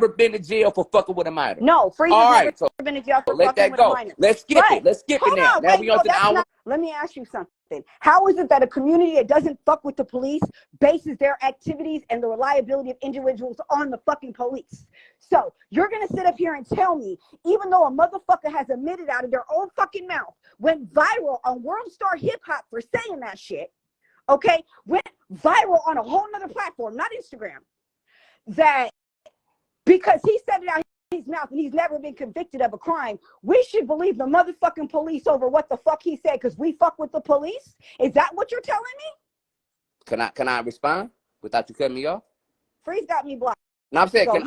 never been to jail for fucking with a minor. No, Freeze has never been to jail for fucking with a minor. Let's skip it. Let's skip it now. Now we on to the hour. Let me ask you something. How is it that a community that doesn't fuck with the police bases their activities and the reliability of individuals on the fucking police? So you're going to sit up here and tell me, even though a motherfucker has admitted out of their own fucking mouth, went viral on World Star Hip Hop for saying that shit, okay, went viral on a whole nother platform, not Instagram, that because he said it out his mouth and he's never been convicted of a crime, we should believe the motherfucking police over what the fuck he said because we fuck with the police? Is that what you're telling me? Can I respond without you cutting me off? Freeze got me blocked. No, I'm saying, can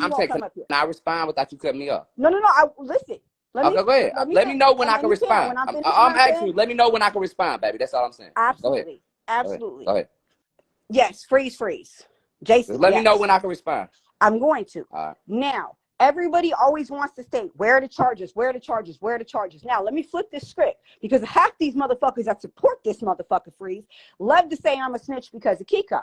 I respond without you cutting me off? No. Listen. Okay, go ahead. Let me know when I can respond. I'm asking you. Let me know when I can respond, baby. That's all I'm saying. Absolutely. Absolutely. Go ahead. Yes, freeze. Jason, just let me know when I can respond. I'm going to. All right. Now, everybody always wants to state, where are the charges? Now, let me flip this script, because half these motherfuckers that support this motherfucker Freeze love to say I'm a snitch because of Kiko.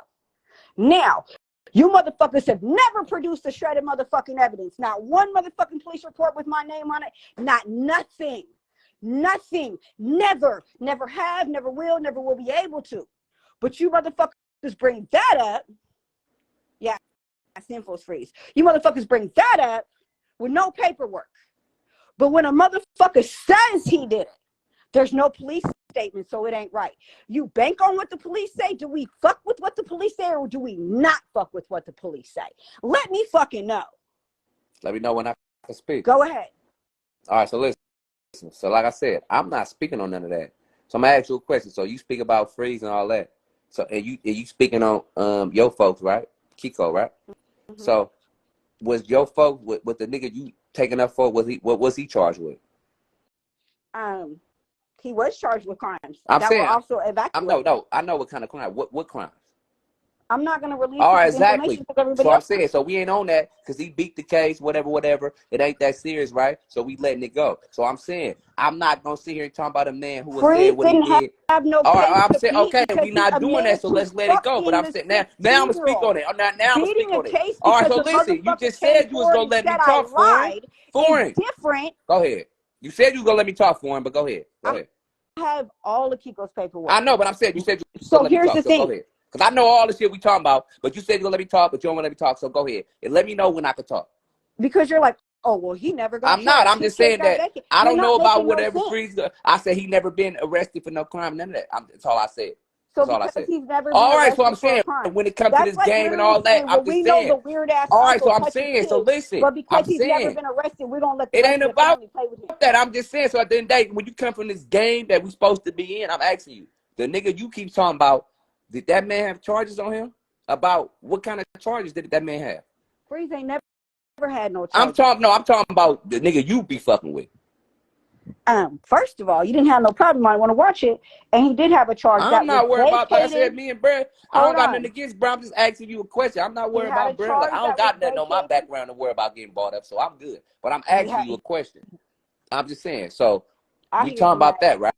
Now, you motherfuckers have never produced a shred of motherfucking evidence. Not one motherfucking police report with my name on it. Not nothing. Nothing. Never have, never will be able to. But you motherfuckers bring that up. Yeah. Sinful Freeze. You motherfuckers bring that up with no paperwork. But when a motherfucker says he did it, there's no police statement, so it ain't right. You bank on what the police say. Do we fuck with what the police say, or do we not fuck with what the police say? Let me fucking know. Let me know when I can speak. Go ahead. All right, so listen. So like I said, I'm not speaking on none of that. So I'm gonna ask you a question. So you speak about Freeze and all that. So and you speaking on your folks, right? Kiko, right? Mm-hmm. So was your folks with the nigga you taking up for, what was he charged with? He was charged with crimes I'm that saying, were also evacuated. No, I know what kind of crime. What crimes? I'm not going to release all right, exactly. Information everybody so else. I'm saying, so we ain't on that because he beat the case, whatever. It ain't that serious, right? So we letting it go. So I'm saying, I'm not going to sit here and talk about a man who was saying what he did. Have no all right, I'm case saying, okay, we not doing that, so let's let it go. But I'm saying, now I'm going to speak on it. Now I'm going to speak on it. All right, so listen, you just said you was going to let me talk for him. Different. Go ahead. You said you was going to let me talk for him, but go ahead. Go ahead. I have all of Kiko's paperwork. I know, but I'm saying, you said you so let me here's talk, the thing. Go ahead. Because I know all the shit we talking about, but you said you're going to let me talk, but you don't want to let me talk, so go ahead. And let me know when I can talk. Because you're like, oh, well, he never got I'm not. I'm just saying that I don't know about whatever Freeze. I said he never been arrested for no crime, none of that. That's all I said. So because he's never been all right, so I'm arrested saying, for a crime. when it comes to this game and all that, I'm just saying. Know the weird ass all right, so I'm saying, so listen. But because I'm he's saying, never been arrested, we don't let the it ain't about family play with him. that. I'm just saying, so at the end of the day, when you come from this game that we supposed to be in, I'm asking you, the nigga you keep talking about, did that man have charges on him? About what kind of charges did that man have? Freeze ain't never had no charges. I'm talking about the nigga you be fucking with. First of all, you didn't have no problem. I want to watch it, and he did have a charge. I'm not worried about. Like I said, me and Brad, I don't got nothing against Brad. I'm just asking you a question. I'm not worried about Brad. Like, I don't got nothing on my background to worry about getting bought up, so I'm good. But I'm asking you a question. I'm just saying. So we talking about that, right?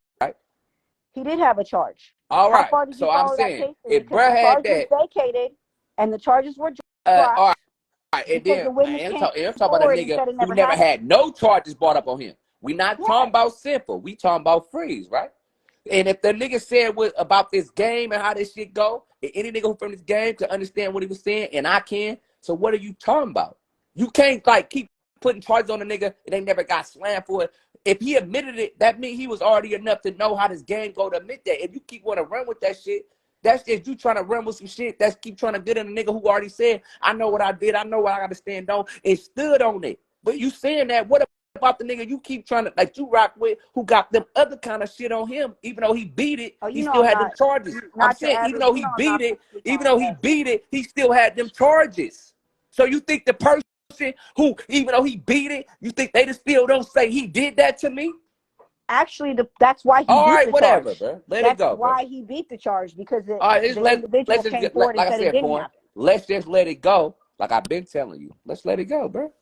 He did have a charge. All right. So I'm saying, if Brad had that, vacated, and the charges were dropped. All right. And then I'm talking about a nigga who never had no charges brought up on him. We not talking about Simple. We talking about Freeze, right? And if the nigga said about this game and how this shit go, and any nigga who from this game can understand what he was saying, and I can. So what are you talking about? You can't like keep putting charges on a nigga and they never got slammed for it. If he admitted it, that means he was already enough to know how this game go to admit that. If you keep want to run with that shit, that's just you trying to run with some shit. That's keep trying to get in a nigga who already said, I know what I did. I know what I got to stand on, and stood on it. But you saying that, what about the nigga you keep trying to, like you rock with, who got them other kind of shit on him, even though he beat it, he still had them charges. I'm saying, even though he beat it, he still had them charges. So you think the person who, even though he beat it, you think they just still don't say he did that to me? Actually, that's why he beat the charge. All right, whatever, bro. Let it go, That's why he beat the charge, because the individual came forward and said it didn't happen. Let's just let it go, like I've been telling you. Let's let it go, bro.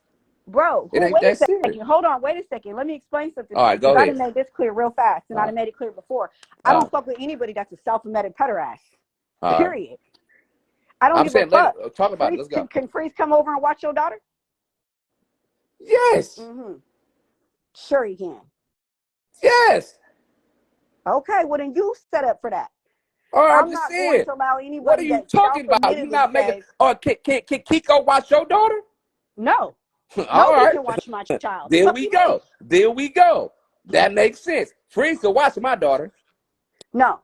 Bro, wait a second. Hold on, wait a second. Let me explain something. All right, go ahead. I done made this clear real fast, and I done made it clear before. I don't fuck with anybody that's a self-admitted pederast. Period. I don't give a fuck. Talk about it. Let's go. Can Freeze come over and watch your daughter? Yes. Sure he can. Yes. Okay, well then you set up for that. All right, I'm I'm just not going saying. to allow What are anybody you that talking about? You self-admittedly not making? says, Or can Kiko watch your daughter? no, All nobody right. can watch my child. The There fuck we you go. mean? There we go. That makes sense. Freeze can watch my daughter. No.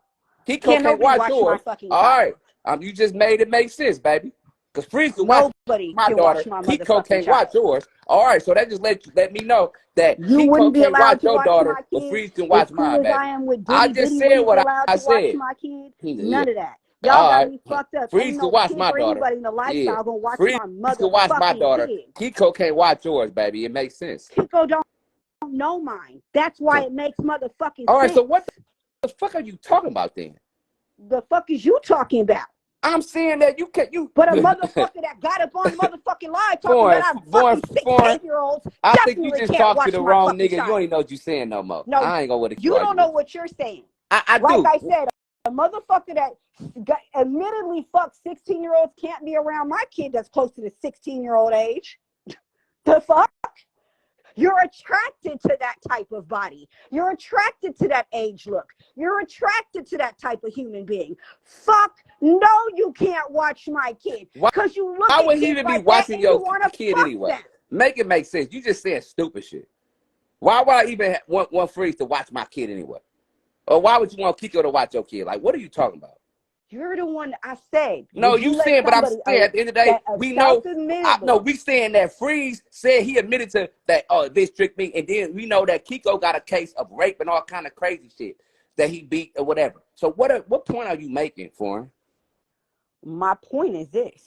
Kiko Can can't nobody watch watch my yours. fucking All child? right. You just made it make sense, baby. Because Freeze can watch Nobody my can daughter. watch my Kiko motherfucking can't watch child. yours. All right. So that just let me know that You Kiko wouldn't be can't allowed watch to your watch daughter, my but kid. Freeze can As watch cool mine, as I baby. am with I Diddy, just Diddy said wouldn't be what allowed I to watch said. my kid. Yeah. None of that. Y'all All got right. me fucked up. Freeze Ain't can no watch kid my or daughter. anybody in the Yeah. lifestyle gonna watch Freeze my can watch my motherfucking daughter. kid. Kiko can't watch yours, baby. It makes sense. Kiko don't know mine. That's why it makes motherfucking All right. sense. So what the fuck are you talking about then? The fuck is you talking about? I'm saying that you can't. But a motherfucker that got up on motherfucking live talking about our fucking Foreign. 16-year-olds I think you definitely just can't talked to watch the my wrong fucking nigga. You don't child. even know what you're saying no more. No, I ain't gonna let you you don't argue know with. what you're saying. I Like do. I said, a motherfucker that admittedly fucked 16-year-olds can't be around my kid that's close to the 16-year-old age. The fuck? You're attracted to that type of body. You're attracted to that age look. You're attracted to that type of human being. Fuck, no, you can't watch my kid. Because you look Why at would he kids even be like that watching and you your want to kid fuck anyway? them. Make it make sense. You just saying stupid shit. Why would I even want Freeze to watch my kid anyway? Or why would you want Kiko to watch your kid? Like, what are you talking about? You're the one I said. No, Would you you let saying, but I'm somebody saying at the end of the day, that we know. No, self-admittedly? we saying that Freeze said he admitted to that. Oh, this tricked me, and then we know that Kiko got a case of rape and all kind of crazy shit that he beat or whatever. So what point are you making for him? My point is this.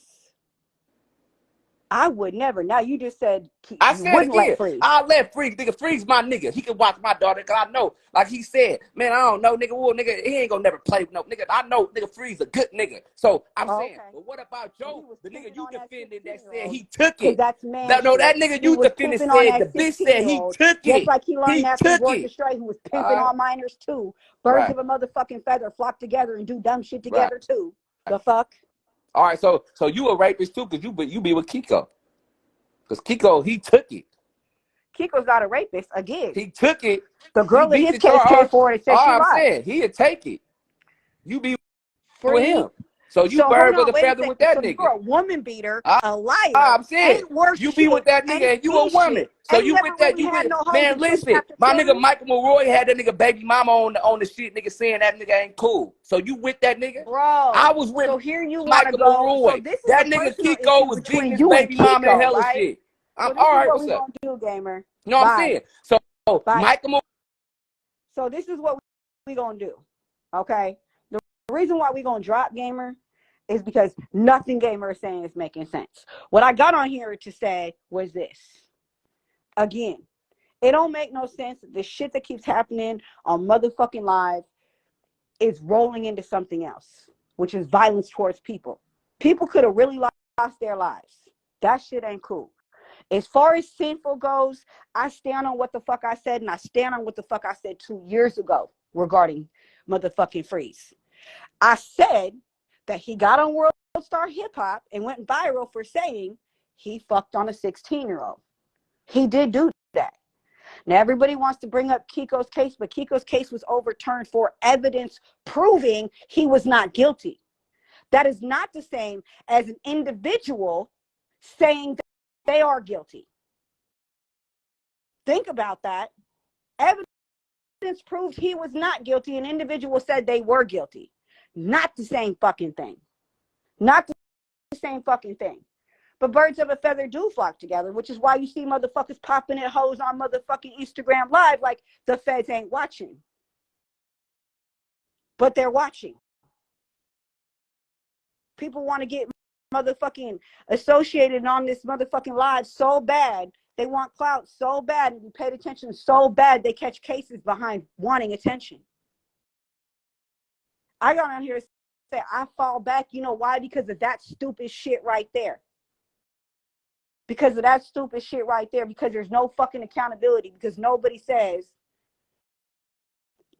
I would never. Now you just said I you said wouldn't let again, Freeze. I'll let Freeze, nigga. Freeze my nigga. He can watch my daughter, cause I know, like he said, man, I don't know, nigga. Well, nigga, he ain't gonna never play with no nigga. I know, nigga, Freeze a good nigga. So I'm saying, but what about Joe, the nigga you defended that said he took because it? that's man No, shit. that nigga He you was defended pimping on said that the bitch said he 16-year-old, took just it. like he learned He that from took Georgia it. Strait, who was pimping on minors too. Birds of a motherfucking feather flock together and do dumb shit together too. The fuck? All right, so you a rapist too, cause you be with Kiko, cause Kiko he took it. Kiko's not a rapist. Again, He took it. the He girl in beat his the case came charge. forward and said she All I'm lied. saying, he'll take it. You be with Free. him. So you So hold bird with on, a wait a feather with second. that So nigga. you're a woman beater, Ah, a liar, I'm saying, ain't worth you be with shit, that ain't nigga and you a be woman. shit, So ain't you never with that, really you had with, no hoes man, and pussy listen, after my nigga 20. Michael Malroy had that nigga baby mama on the shit, nigga saying that nigga ain't cool. So you with that nigga? Bro, I was with so here you want to Michael go. So Malroy. this is a That nigga personal Kiko issue was beating between his you and baby mama and Kiko, hella right? shit. I'm So this all is right, what what's we up? gonna do, gamer. No, I'm Bye. saying. So Bye. Michael So this is what we gonna do. Okay. The reason why we gonna drop gamer is because nothing gamer is saying is making sense. What I got on here to say was this. Again, it don't make no sense. The shit that keeps happening on motherfucking live is rolling into something else, which is violence towards people. People could have really lost their lives. That shit ain't cool. As far as sinful goes, I stand on what the fuck I said, and I stand on what the fuck I said 2 years ago regarding motherfucking Freeze. I said that he got on World Star Hip Hop and went viral for saying he fucked on a 16-year-old. He did do that. Now, everybody wants to bring up Kiko's case, but Kiko's case was overturned for evidence proving he was not guilty. That is not the same as an individual saying that they are guilty. Think about that. Evidence proved he was not guilty. An individual said they were guilty. Not the same fucking thing. Not the same fucking thing. But birds of a feather do flock together, which is why you see motherfuckers popping at hoes on motherfucking Instagram Live like the feds ain't watching. But they're watching. People want to get motherfucking associated on this motherfucking live so bad. They want clout so bad and be paid attention so bad they catch cases behind wanting attention. I got on here to say I fall back. You know why? Because of that stupid shit right there. Because of that stupid shit right there. Because there's no fucking accountability. Because nobody says,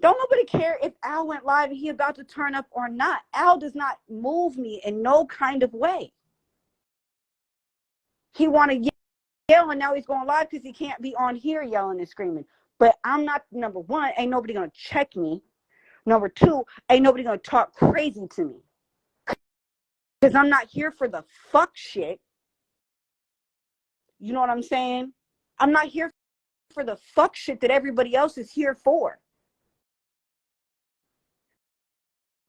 don't nobody care if Al went live and he about to turn up or not. Al does not move me in no kind of way. He want to yelling. Now he's going live because he can't be on here yelling and screaming. But I'm not, number one, ain't nobody going to check me. Number two, ain't nobody going to talk crazy to me. Because I'm not here for the fuck shit. You know what I'm saying? I'm not here for the fuck shit that everybody else is here for.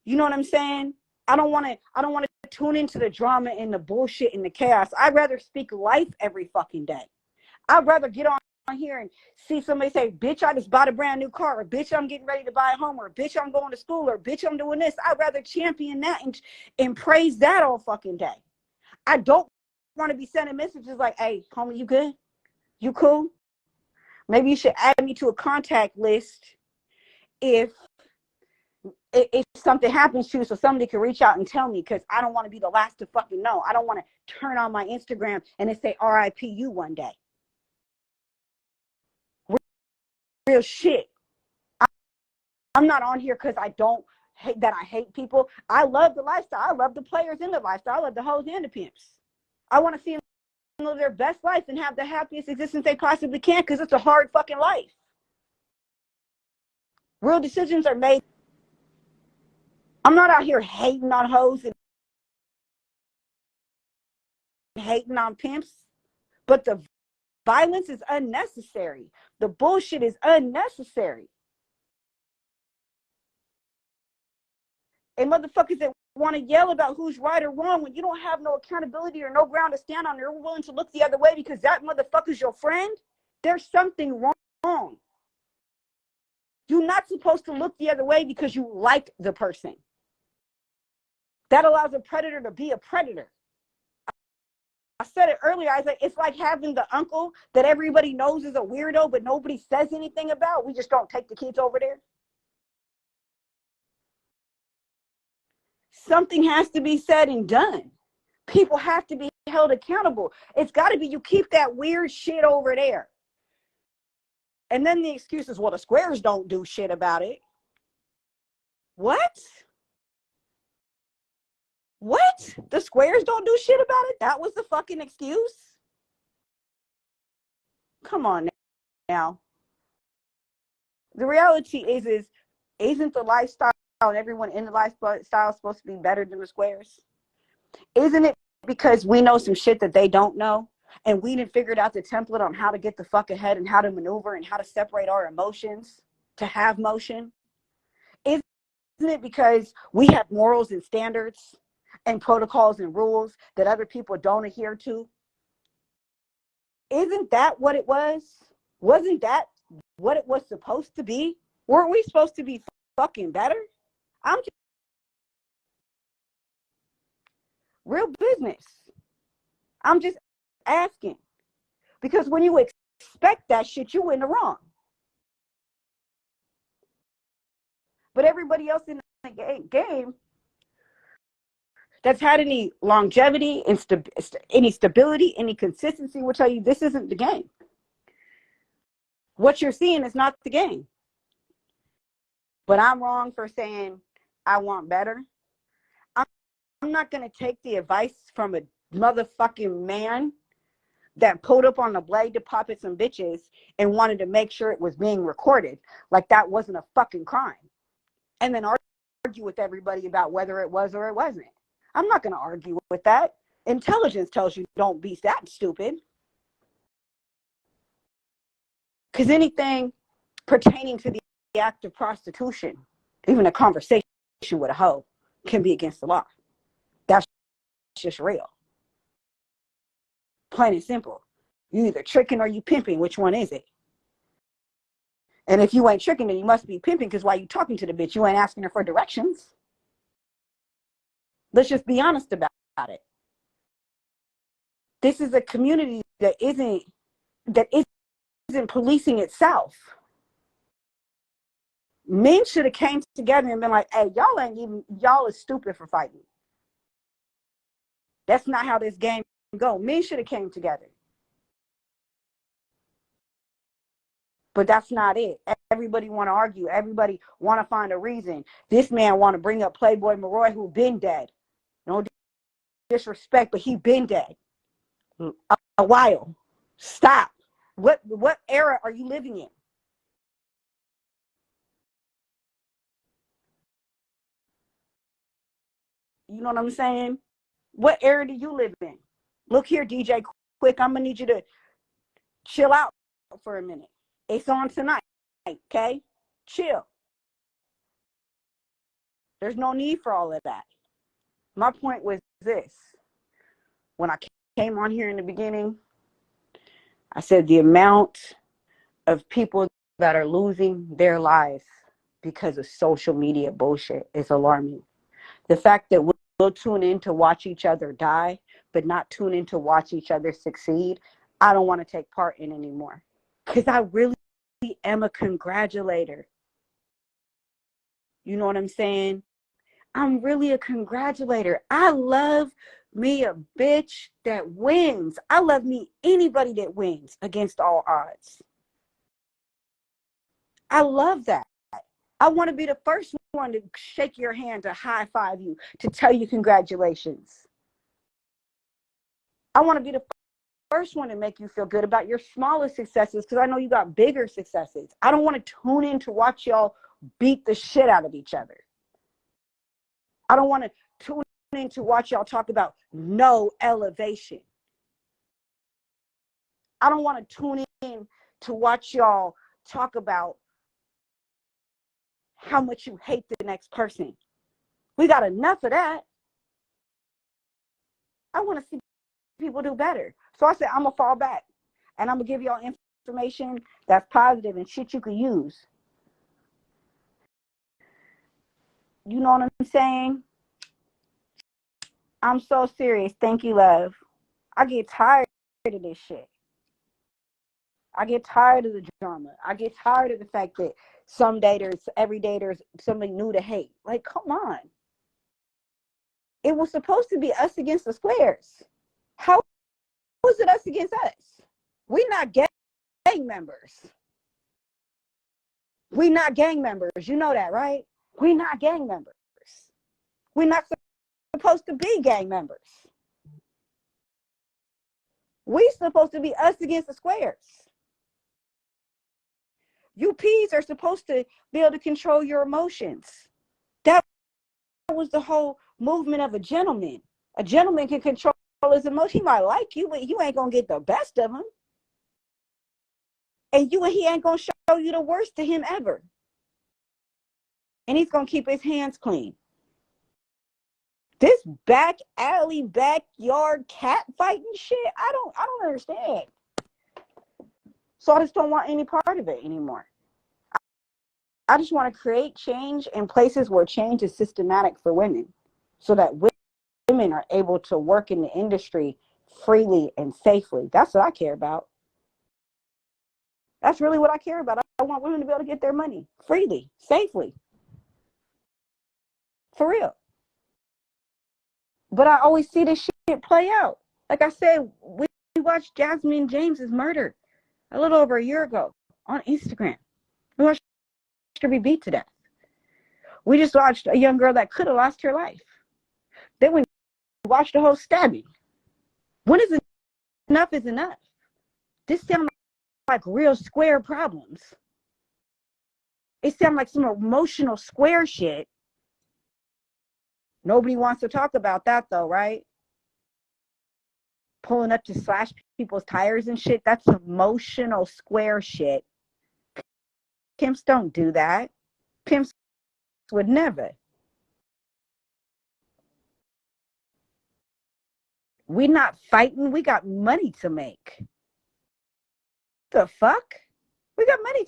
You know what I'm saying? I don't want to tune into the drama and the bullshit and the chaos. I'd rather speak life every fucking day. I'd rather get on here and see somebody say, bitch, I just bought a brand new car, or bitch, I'm getting ready to buy a home, or bitch, I'm going to school, or bitch, I'm doing this. I'd rather champion that and praise that all fucking day. I don't want to be sending messages like, hey, homie, you good? You cool? Maybe you should add me to a contact list if something happens to you, so somebody can reach out and tell me, because I don't want to be the last to fucking know. I don't want to turn on my Instagram and it say RIP you one day. Real shit. I'm not on here because I don't hate that I hate people. I love the lifestyle. I love the players in the lifestyle. I love the hoes and the pimps. I want to see them live their best life and have the happiest existence they possibly can, because it's a hard fucking life. Real decisions are made. I'm not out here hating on hoes and hating on pimps, but the violence is unnecessary. The bullshit is unnecessary. And motherfuckers that want to yell about who's right or wrong when you don't have no accountability or no ground to stand on, you're willing to look the other way because that motherfucker's your friend, there's something wrong. You're not supposed to look the other way because you like the person. That allows a predator to be a predator. I said it earlier. I was like, it's like having the uncle that everybody knows is a weirdo, but nobody says anything about. We just don't take the kids over there. Something has to be said and done. People have to be held accountable. It's got to be, you keep that weird shit over there. And then the excuse is, well, the squares don't do shit about it. What? What? The squares don't do shit about it? That was the fucking excuse? Come on now. The reality is isn't the lifestyle and everyone in the lifestyle supposed to be better than the squares? Isn't it because we know some shit that they don't know, and we didn't figure out the template on how to get the fuck ahead and how to maneuver and how to separate our emotions to have motion? Isn't it because we have morals and standards and protocols and rules that other people don't adhere to? Isn't that what it was? Wasn't that what it was supposed to be? Weren't we supposed to be fucking better? I'm just real business. I'm just asking. Because when you expect that shit, you in the wrong. But everybody else in the game that's had any longevity, any stability, any consistency will tell you this isn't the game. What you're seeing is not the game. But I'm wrong for saying I want better. I'm not going to take the advice from a motherfucking man that pulled up on the blade to pop at some bitches and wanted to make sure it was being recorded like that wasn't a fucking crime. And then argue with everybody about whether it was or it wasn't. I'm not going to argue with that. Intelligence tells you don't be that stupid. Because anything pertaining to the act of prostitution, even a conversation with a hoe, can be against the law. That's just real. Plain and simple. You either tricking or you pimping. Which one is it? And if you ain't tricking, then you must be pimping, because while you talking to the bitch, you ain't asking her for directions. Let's just be honest about it. This is a community that isn't policing itself. Men should have came together and been like, hey, y'all is stupid for fighting. That's not how this game go. Men should have came together. But that's not it. Everybody want to argue. Everybody want to find a reason. This man want to bring up Playboy Maroy, who been dead. No disrespect, but he been dead a while. Stop. What era are you living in? You know what I'm saying? What era do you live in? Look here, DJ Quick, I'm gonna need you to chill out for a minute. It's on tonight, okay? Chill. There's no need for all of that. My point was this. When I came on here in the beginning, I said the amount of people that are losing their lives because of social media bullshit is alarming. The fact that we'll tune in to watch each other die, but not tune in to watch each other succeed, I don't want to take part in anymore. Because I really am a congratulator. You know what I'm saying? I'm really a congratulator. I love me a bitch that wins. I love me anybody that wins against all odds. I love that. I want to be the first one to shake your hand, to high five you, to tell you congratulations. I want to be the first one to make you feel good about your smaller successes because I know you got bigger successes. I don't want to tune in to watch y'all beat the shit out of each other. I don't want to tune in to watch y'all talk about no elevation. I don't want to tune in to watch y'all talk about how much you hate the next person. We got enough of that. I want to see people do better. So I said, I'm going to fall back and I'm going to give y'all information that's positive and shit you could use. You know what I'm saying? I'm so serious. Thank you, love. I get tired of this shit. I get tired of the drama. I get tired of the fact that every day there's something new to hate. Like, come on. It was supposed to be us against the squares. How was it us against us? We're not gang members. We're not gang members. You know that, right? We're not gang members. We're not supposed to be gang members. We're supposed to be us against the squares. You P's are supposed to be able to control your emotions. That was the whole movement of a gentleman. A gentleman can control his emotions. He might like you, but you ain't going to get the best of him. And he ain't going to show you the worst to him ever. And he's going to keep his hands clean. This back alley, backyard cat fighting shit, I don't understand. So I just don't want any part of it anymore. I just want to create change in places where change is systematic for women so that women are able to work in the industry freely and safely. That's what I care about. That's really what I care about. I want women to be able to get their money freely, safely. For real. But I always see this shit play out. Like I said, we watched Jasmine James's murder a little over a year ago on Instagram. We watched her be beat to death. We just watched a young girl that could have lost her life. Then we watched the whole stabbing. When is enough is enough? This sounds like real square problems. It sounds like some emotional square shit. Nobody wants to talk about that though, right? Pulling up to slash people's tires and shit. That's emotional square shit. Pimps don't do that. Pimps would never. We not fighting. We got money to make. The fuck? We got money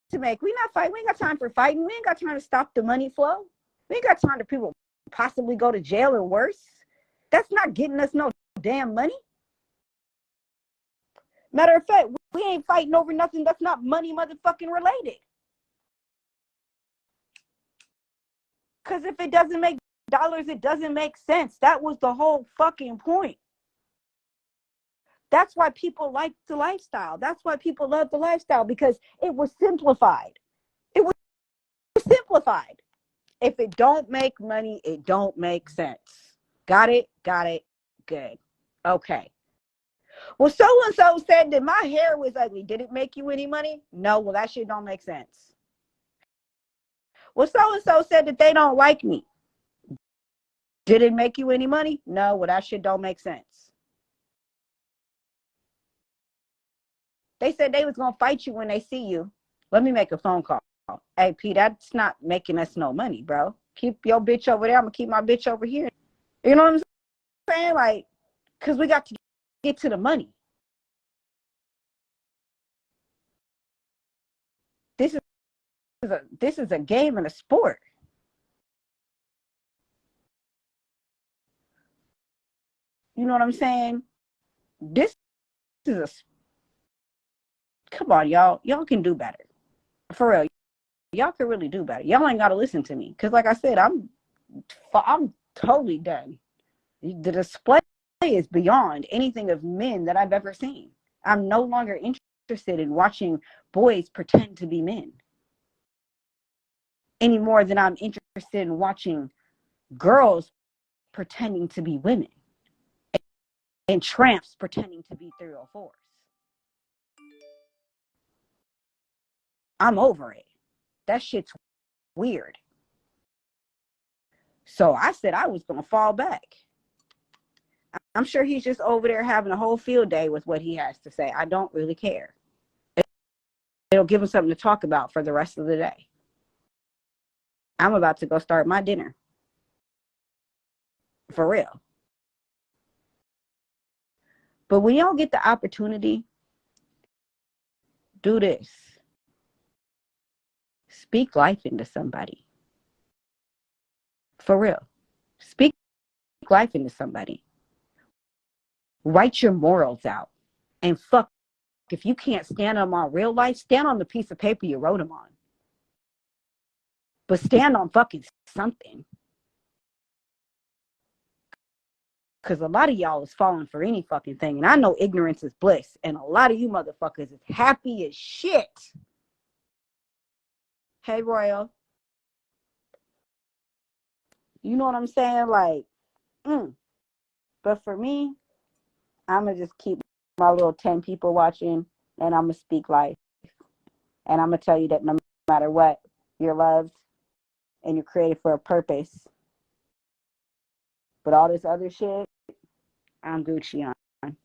to make. We not fighting. We ain't got time for fighting. We ain't got time to stop the money flow. We ain't got time to people possibly go to jail or worse. That's not getting us no damn money. Matter of fact, we ain't fighting over nothing that's not money motherfucking related. Because if it doesn't make dollars, it doesn't make sense. That was the whole fucking point. That's why people like the lifestyle. That's why people love the lifestyle, because it was simplified. It was simplified. If it don't make money, it don't make sense. Got it? Got it. Good. Okay. Well, so-and-so said that my hair was ugly. Did it make you any money? No. Well, that shit don't make sense. Well, so-and-so said that they don't like me. Did it make you any money? No. Well, that shit don't make sense. They said they was going to fight you when they see you. Let me make a phone call. Hey, P, that's not making us no money, bro. Keep your bitch over there. I'm going to keep my bitch over here. You know what I'm saying? Like, because we got to get to the money. This is a game and a sport. You know what I'm saying? This is a... Come on, y'all. Y'all can do better. For real. Y'all can really do better. Y'all ain't got to listen to me. Because like I said, I'm totally done. The display is beyond anything of men that I've ever seen. I'm no longer interested in watching boys pretend to be men any more than I'm interested in watching girls pretending to be women and tramps pretending to be 304s. I'm over it. That shit's weird. So I said I was going to fall back. I'm sure he's just over there having a whole field day with what he has to say. I don't really care. It'll give him something to talk about for the rest of the day. I'm about to go start my dinner. For real. But when y'all get the opportunity, do this. Speak life into somebody. For real. Speak life into somebody. Write your morals out. And fuck, if you can't stand them on real life, stand on the piece of paper you wrote them on. But stand on fucking something. Because a lot of y'all is falling for any fucking thing. And I know ignorance is bliss. And a lot of you motherfuckers is happy as shit. Hey, Royal. You know what I'm saying? Like, But for me, I'm going to just keep my little 10 people watching. And I'm going to speak life. And I'm going to tell you that no matter what, you're loved. And you're created for a purpose. But all this other shit, I'm Gucci on.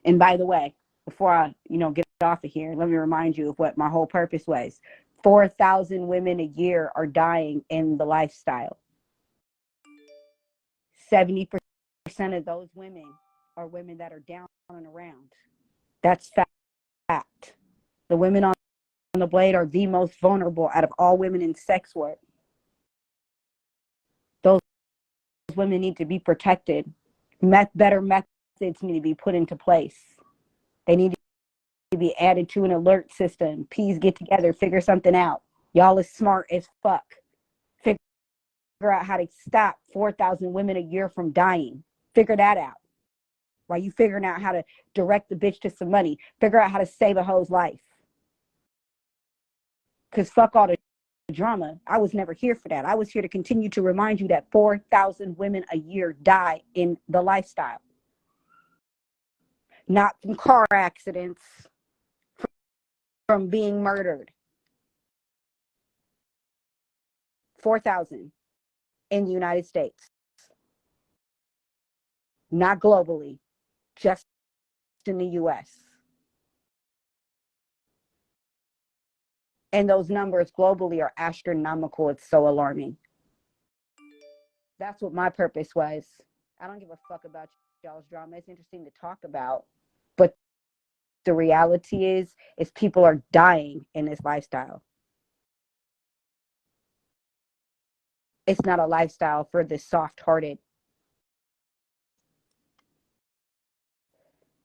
And by the way, before I, get off of here, let me remind you of what my whole purpose was. 4,000 women a year are dying in the lifestyle. 70% of those women are women that are down and around. That's fact. The women on the blade are the most vulnerable out of all women in sex work. Those women need to be protected. Better methods need to be put into place. They need to be added to an alert system. P's get together, figure something out. Y'all is smart as fuck. Figure out how to stop 4,000 women a year from dying. Figure that out. While you figuring out how to direct the bitch to some money. Figure out how to save a hoe's life. Because fuck all the drama. I was never here for that. I was here to continue to remind you that 4,000 women a year die in the lifestyle. Not from car accidents, from being murdered. 4,000 in the United States. Not globally, just in the US. And those numbers globally are astronomical. It's so alarming. That's what my purpose was. I don't give a fuck about y'all's drama. It's interesting to talk about. But the reality is people are dying in this lifestyle. It's not a lifestyle for the soft-hearted.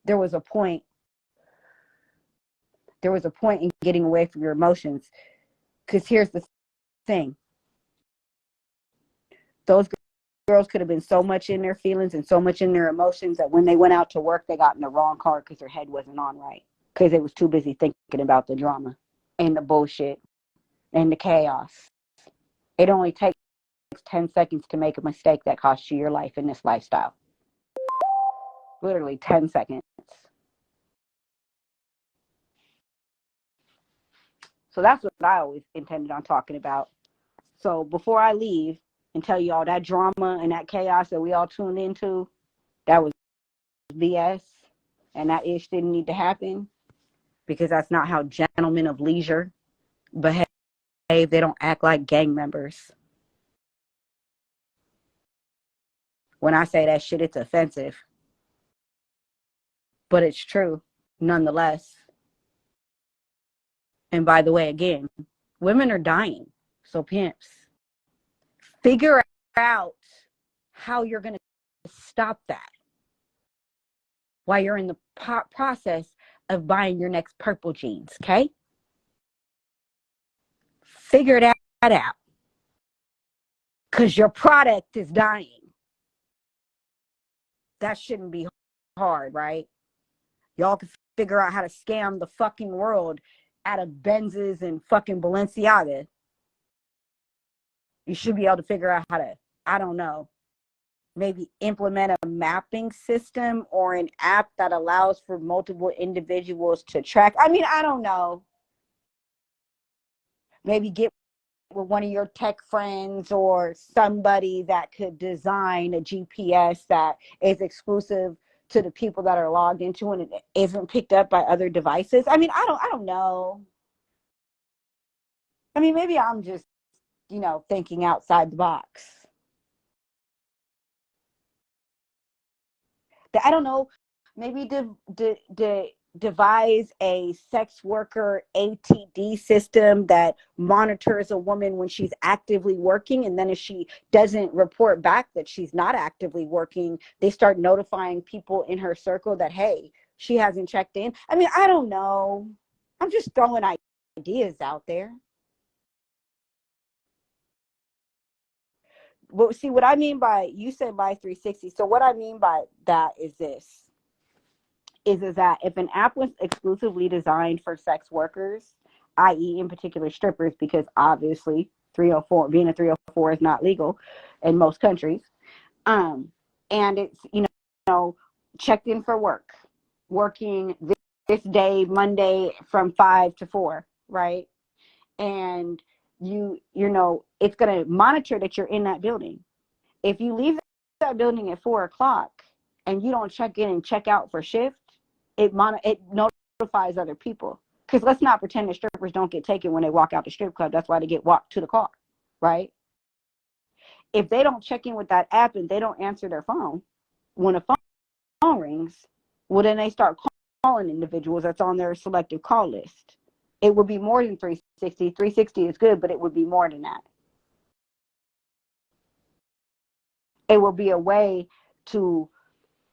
There was a point in getting away from your emotions. Because here's the thing. Those girls could have been so much in their feelings and so much in their emotions that when they went out to work, they got in the wrong car because their head wasn't on right. Because they was too busy thinking about the drama and the bullshit and the chaos. It only takes 10 seconds to make a mistake that costs you your life in this lifestyle. literally 10 seconds. So that's what I always intended on talking about. So before I leave and tell you all that drama and that chaos that we all tuned into, that was BS, and that ish didn't need to happen, because that's not how gentlemen of leisure behave. They don't act like gang members. When I say that shit, it's offensive, but it's true nonetheless. And by the way, again, women are dying. So pimps, figure out how you're going to stop that while you're in the process of buying your next purple jeans, okay? Figure that out, because your product is dying. That shouldn't be hard, right? Y'all can figure out how to scam the fucking world out of Benzes and fucking Balenciaga. You should be able to figure out how to, I don't know, maybe implement a mapping system or an app that allows for multiple individuals to track. I mean, I don't know. Maybe get with one of your tech friends or somebody that could design a GPS that is exclusive to the people that are logged into and it isn't picked up by other devices. I mean, I don't know. I mean, maybe I'm just, thinking outside the box. I don't know. Maybe devise a sex worker ATD system that monitors a woman when she's actively working, and then if she doesn't report back that she's not actively working, they start notifying people in her circle that, hey, she hasn't checked in. I mean, I don't know. I'm just throwing ideas out there. But see, what I mean by, you said by 360. So what I mean by that is this. Is that if an app was exclusively designed for sex workers, i.e. in particular strippers, because obviously 304, being a 304 is not legal in most countries, and it's, checked in for work, working this day, Monday from 5 to 4, right? And it's going to monitor that you're in that building. If you leave that building at 4 o'clock and you don't check in and check out for shift, it notifies other people. Because let's not pretend that strippers don't get taken when they walk out the strip club. That's why they get walked to the car, right? If they don't check in with that app and they don't answer their phone, when a phone rings, well, then they start calling individuals that's on their selective call list. It would be more than 360. 360 is good, but it would be more than that. It will be a way to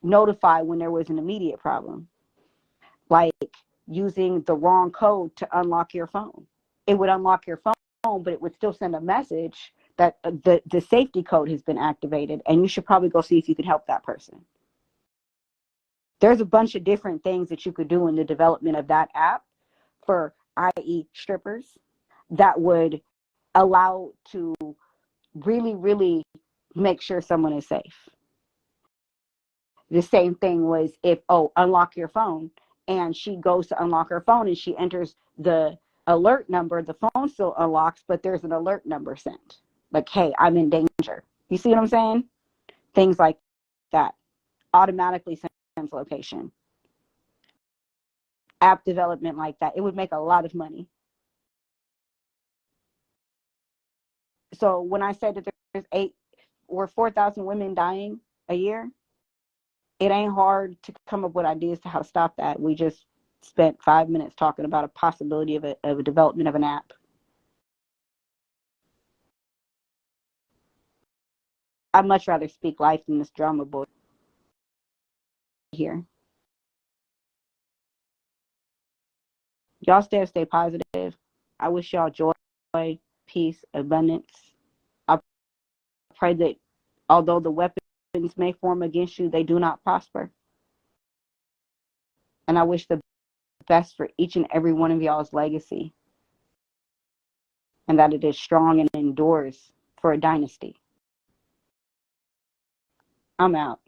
notify when there was an immediate problem, like using the wrong code to unlock your phone. It would unlock your phone, but it would still send a message that the safety code has been activated, and you should probably go see if you can help that person. There's a bunch of different things that you could do in the development of that app for, i.e. strippers, that would allow to really, really make sure someone is safe. The same thing was if, unlock your phone, and she goes to unlock her phone and she enters the alert number, the phone still unlocks, but there's an alert number sent. Like, hey, I'm in danger. You see what I'm saying? Things like that. Automatically sends location. App development like that. It would make a lot of money. So when I said that there's 8 or 4,000 women dying a year, it ain't hard to come up with ideas to how to stop that. We just spent 5 minutes talking about a possibility of a development of an app. I'd much rather speak life than this drama boy here. Y'all stay positive. I wish y'all joy, peace, abundance. I pray that although the weapons may form against you, they do not prosper. And I wish the best for each and every one of y'all's legacy, and that it is strong and endures for a dynasty. I'm out.